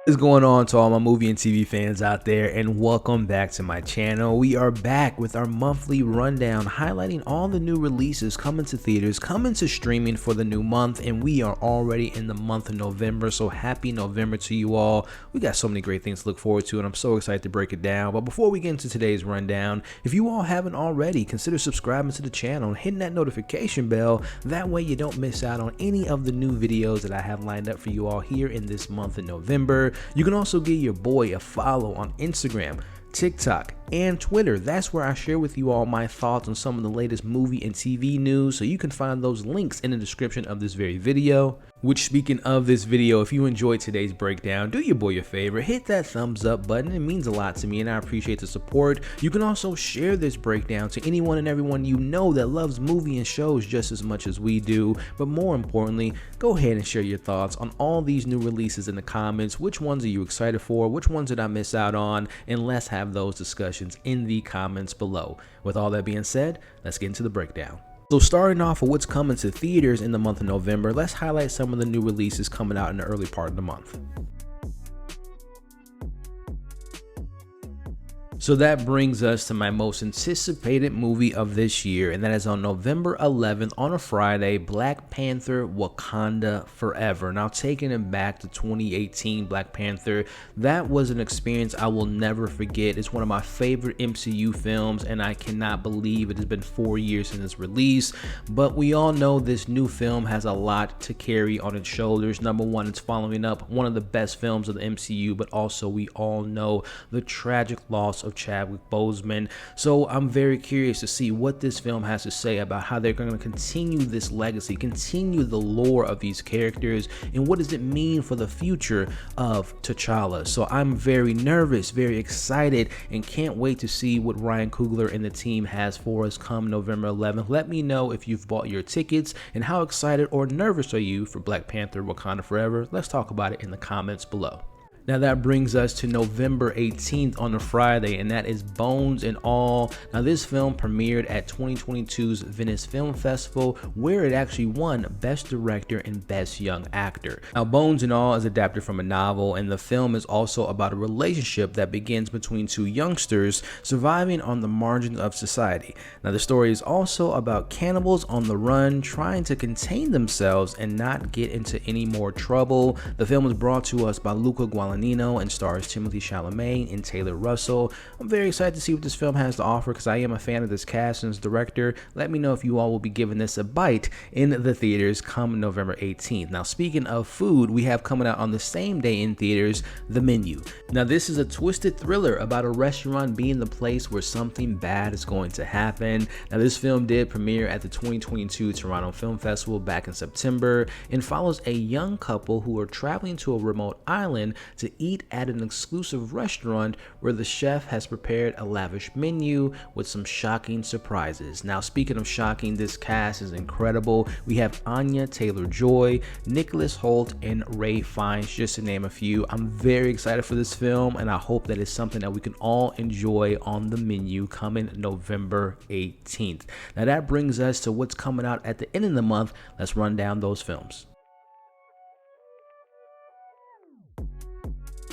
What is going on to all my movie and TV fans out there, and welcome back to my channel. We are back with our monthly rundown highlighting all the new releases coming to theaters, coming to streaming for the new month, and we are already in the month of November, so happy November to you all. We got so many great things to look forward to, and I'm so excited to break it down. But before we get into today's rundown, if you all haven't already, consider subscribing to the channel and hitting that notification bell. That way you don't miss out on any of the new videos that I have lined up for you all here in this month of November. You can also give your boy a follow on Instagram, TikTok, and Twitter. That's where I share with you all my thoughts on some of the latest movie and TV news, so you can find those links in the description of this very video. Which, speaking of this video, if you enjoyed today's breakdown, do your boy a favor, hit that thumbs up button. It means a lot to me and I appreciate the support. You can also share this breakdown to anyone and everyone you know that loves movie and shows just as much as we do. But more importantly, go ahead and share your thoughts on all these new releases in the comments. Which ones are you excited for? Which ones did I miss out on? And let's have those discussions in the comments below. With all that being said, let's get into the breakdown. So starting off with what's coming to theaters in the month of November, let's highlight some of the new releases coming out in the early part of the month. So that brings us to my most anticipated movie of this year, and that is on November 11th on a Friday, Black Panther Wakanda Forever. Now, taking it back to 2018 Black Panther, that was an experience I will never forget. It's one of my favorite MCU films, and I cannot believe it has been 4 years since its release. But we all know this new film has a lot to carry on its shoulders. Number one, it's following up one of the best films of the MCU, but also we all know the tragic loss of Chadwick Boseman. So I'm very curious to see what this film has to say about how they're going to continue this legacy, continue the lore of these characters, and what does it mean for the future of T'Challa. So I'm very nervous, very excited, and can't wait to see what Ryan Coogler and the team has for us come November 11th. Let me know if you've bought your tickets and how excited or nervous are you for Black Panther Wakanda Forever. Let's talk about it in the comments below. Now that brings us to November 18th on a Friday, and that is Bones and All. Now this film premiered at 2022's Venice Film Festival, where it actually won Best Director and Best Young Actor. Now Bones and All is adapted from a novel, and the film is also about a relationship that begins between two youngsters surviving on the margins of society. Now the story is also about cannibals on the run trying to contain themselves and not get into any more trouble. The film was brought to us by Luca Guadagnino and stars Timothée Chalamet and Taylor Russell. I'm very excited to see what this film has to offer because I am a fan of this cast and this director. Let me know if you all will be giving this a bite in the theaters come November 18th. Now, speaking of food, we have coming out on the same day in theaters, The Menu. Now, this is a twisted thriller about a restaurant being the place where something bad is going to happen. Now, this film did premiere at the 2022 Toronto Film Festival back in September and follows a young couple who are traveling to a remote island to eat at an exclusive restaurant where the chef has prepared a lavish menu with some shocking surprises. Now, speaking of shocking, this cast is incredible. We have Anya Taylor-Joy, Nicholas Hoult, and Ray Fiennes, just to name a few. I'm very excited for this film, and I hope that it's something that we can all enjoy on The Menu coming November 18th. Now, that brings us to what's coming out at the end of the month. Let's run down those films.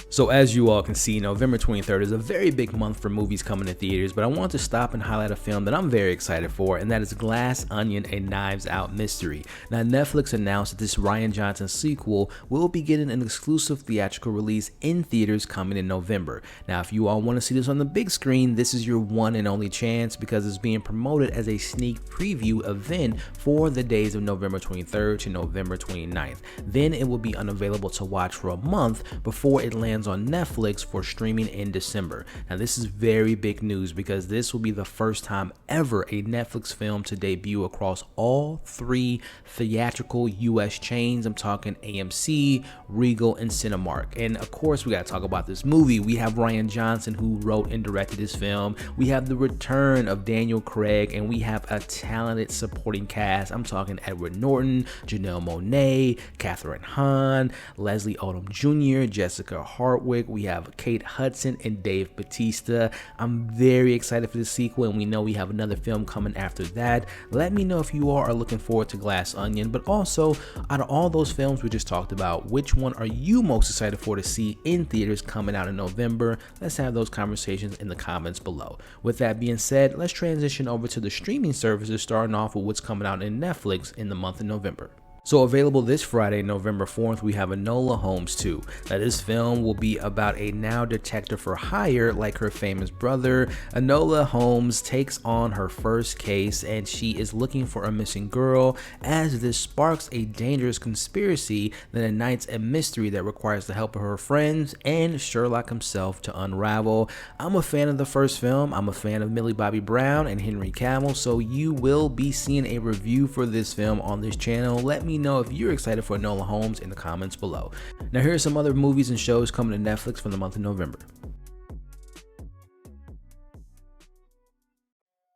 So as you all can see, November 23rd is a very big month for movies coming to theaters, but I want to stop and highlight a film that I'm very excited for, and that is Glass Onion, a Knives Out mystery. Now, Netflix announced that this Rian Johnson sequel will be getting an exclusive theatrical release in theaters coming in November. Now, if you all want to see this on the big screen, this is your one and only chance because it's being promoted as a sneak preview event for the days of November 23rd to November 29th. Then it will be unavailable to watch for a month before it lands on Netflix for streaming in December. Now this is very big news because this will be the first time ever a Netflix film to debut across all three theatrical US chains. I'm talking AMC, Regal, and Cinemark. And of course we got to talk about this movie. We have Rian Johnson, who wrote and directed this film. We have the return of Daniel Craig, and we have a talented supporting cast. I'm talking Edward Norton, Janelle Monáe, Catherine Hahn, Leslie Odom Jr., Jessica Harper, Hartwig, we have Kate Hudson, and Dave Bautista. I'm very excited for the sequel, and we know we have another film coming after that. Let me know if you all are looking forward to Glass Onion, but also out of all those films we just talked about, which one are you most excited for to see in theaters coming out in November? Let's have those conversations in the comments below. With that being said, let's transition over to the streaming services, starting off with what's coming out in Netflix in the month of November. So available this Friday, November 4th, we have Enola Holmes 2. Now this film will be about a now detective for hire like her famous brother. Enola Holmes takes on her first case and she is looking for a missing girl, as this sparks a dangerous conspiracy that ignites a mystery that requires the help of her friends and Sherlock himself to unravel. I'm a fan of the first film. I'm a fan of Millie Bobby Brown and Henry Cavill, so you will be seeing a review for this film on this channel. Let me know if you're excited for Enola Holmes in the comments below. Now here are some other movies and shows coming to Netflix for the month of November.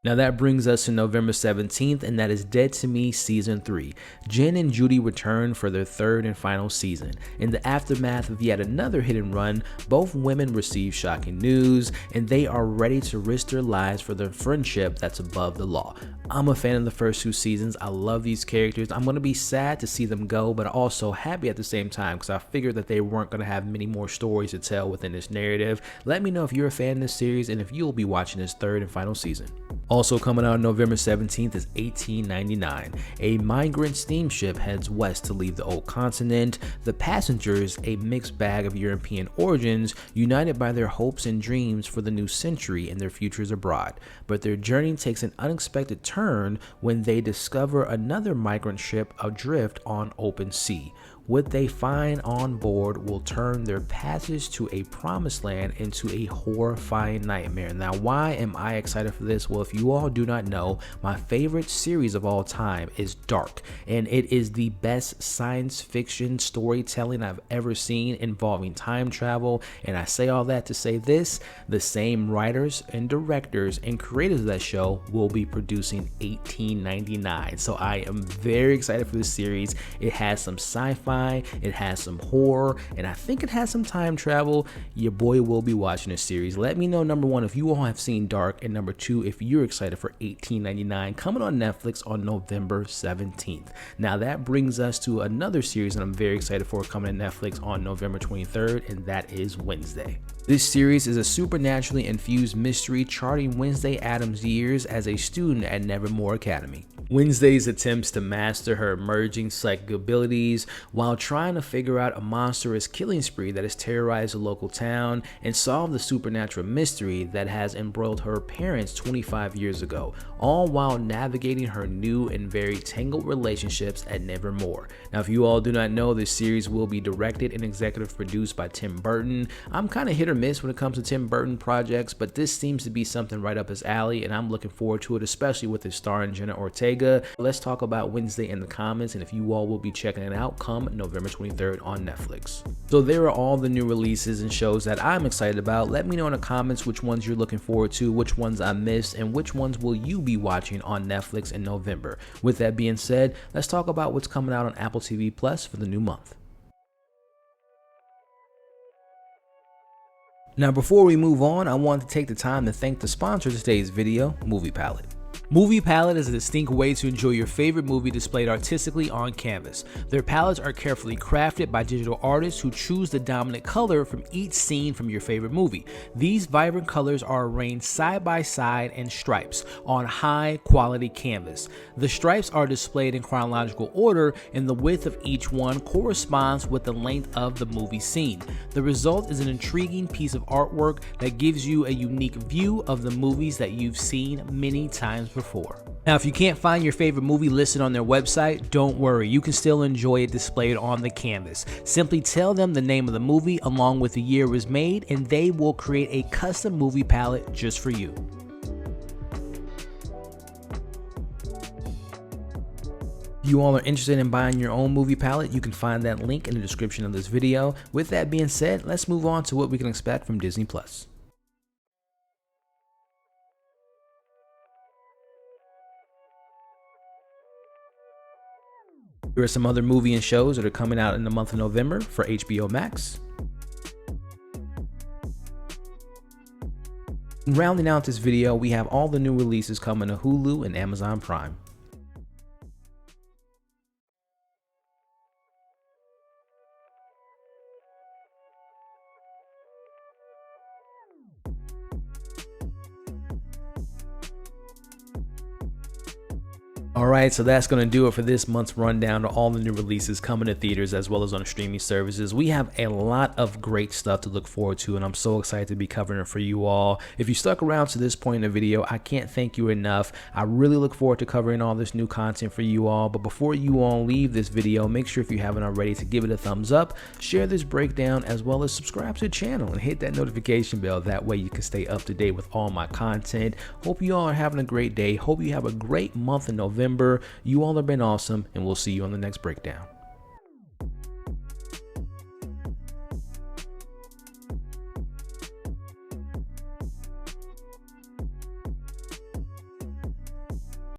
Now that brings us to November 17th, and that is Dead to Me Season 3. Jen and Judy return for their third and final season. In the aftermath of yet another hit and run, both women receive shocking news, and they are ready to risk their lives for their friendship that's above the law. I'm a fan of the first two seasons. I love these characters. I'm going to be sad to see them go, but also happy at the same time because I figured that they weren't going to have many more stories to tell within this narrative. Let me know if you're a fan of this series and if you'll be watching this third and final season. Also coming out on November 17th is 1899. A migrant steamship heads west to leave the old continent. The passengers, a mixed bag of European origins, united by their hopes and dreams for the new century and their futures abroad. But their journey takes an unexpected turn when they discover another migrant ship adrift on open sea. What they find on board will turn their passage to a promised land into a horrifying nightmare. Now, why am I excited for this? Well, if you all do not know, my favorite series of all time is Dark, and it is the best science fiction storytelling I've ever seen involving time travel. And I say all that to say this: the same writers and directors and creators of that show will be producing 1899. So I am very excited for this series. It has some sci-fi, it has some horror, and I think it has some time travel. Your boy will be watching this series. Let me know, number one, if you all have seen Dark, and number two, if you're excited for 1899 coming on Netflix on November 17th. Now that brings us to another series that I'm very excited for coming to Netflix on November 23rd, and that is Wednesday. This series is a supernaturally infused mystery charting Wednesday Addams' years as a student at Nevermore Academy. Wednesday's attempts to master her emerging psychic abilities while trying to figure out a monstrous killing spree that has terrorized the local town and solve the supernatural mystery that has embroiled her parents 25 years ago, all while navigating her new and very tangled relationships at Nevermore. Now, if you all do not know, this series will be directed and executive produced by Tim Burton. I'm kind of hit or miss when it comes to Tim Burton projects, but this seems to be something right up his alley, and I'm looking forward to it, especially with his starring Jenna Ortega. Let's talk about Wednesday in the comments, and if you all will be checking it out come November 23rd on Netflix. So there are all the new releases and shows that I'm excited about. Let me know in the comments which ones you're looking forward to, which ones I missed, and which ones will you be watching on Netflix in November. With that being said, let's talk about what's coming out on Apple TV Plus for the new month. Now, before we move on, I want to take the time to thank the sponsor of today's video, MoviePalette. Movie Palette is a distinct way to enjoy your favorite movie displayed artistically on canvas. Their palettes are carefully crafted by digital artists who choose the dominant color from each scene from your favorite movie. These vibrant colors are arranged side by side in stripes on high quality canvas. The stripes are displayed in chronological order, and the width of each one corresponds with the length of the movie scene. The result is an intriguing piece of artwork that gives you a unique view of the movies that you've seen many times before. Now, if you can't find your favorite movie listed on their website, don't worry, you can still enjoy it displayed on the canvas. Simply tell them the name of the movie along with the year it was made, and they will create a custom movie palette just for you. If you all are interested in buying your own movie palette, you can find that link in the description of this video. With that being said, let's move on to what we can expect from Disney+. Here are some other movie and shows that are coming out in the month of November for HBO Max. Rounding out this video, we have all the new releases coming to Hulu and Amazon Prime. Alright, so that's going to do it for this month's rundown of all the new releases coming to theaters as well as on streaming services. We have a lot of great stuff to look forward to, and I'm so excited to be covering it for you all. If you stuck around to this point in the video, I can't thank you enough. I really look forward to covering all this new content for you all, but before you all leave this video, make sure if you haven't already to give it a thumbs up, share this breakdown, as well as subscribe to the channel and hit that notification bell. That way you can stay up to date with all my content. Hope you all are having a great day. Hope you have a great month in November. You all have been awesome, and we'll see you on the next breakdown.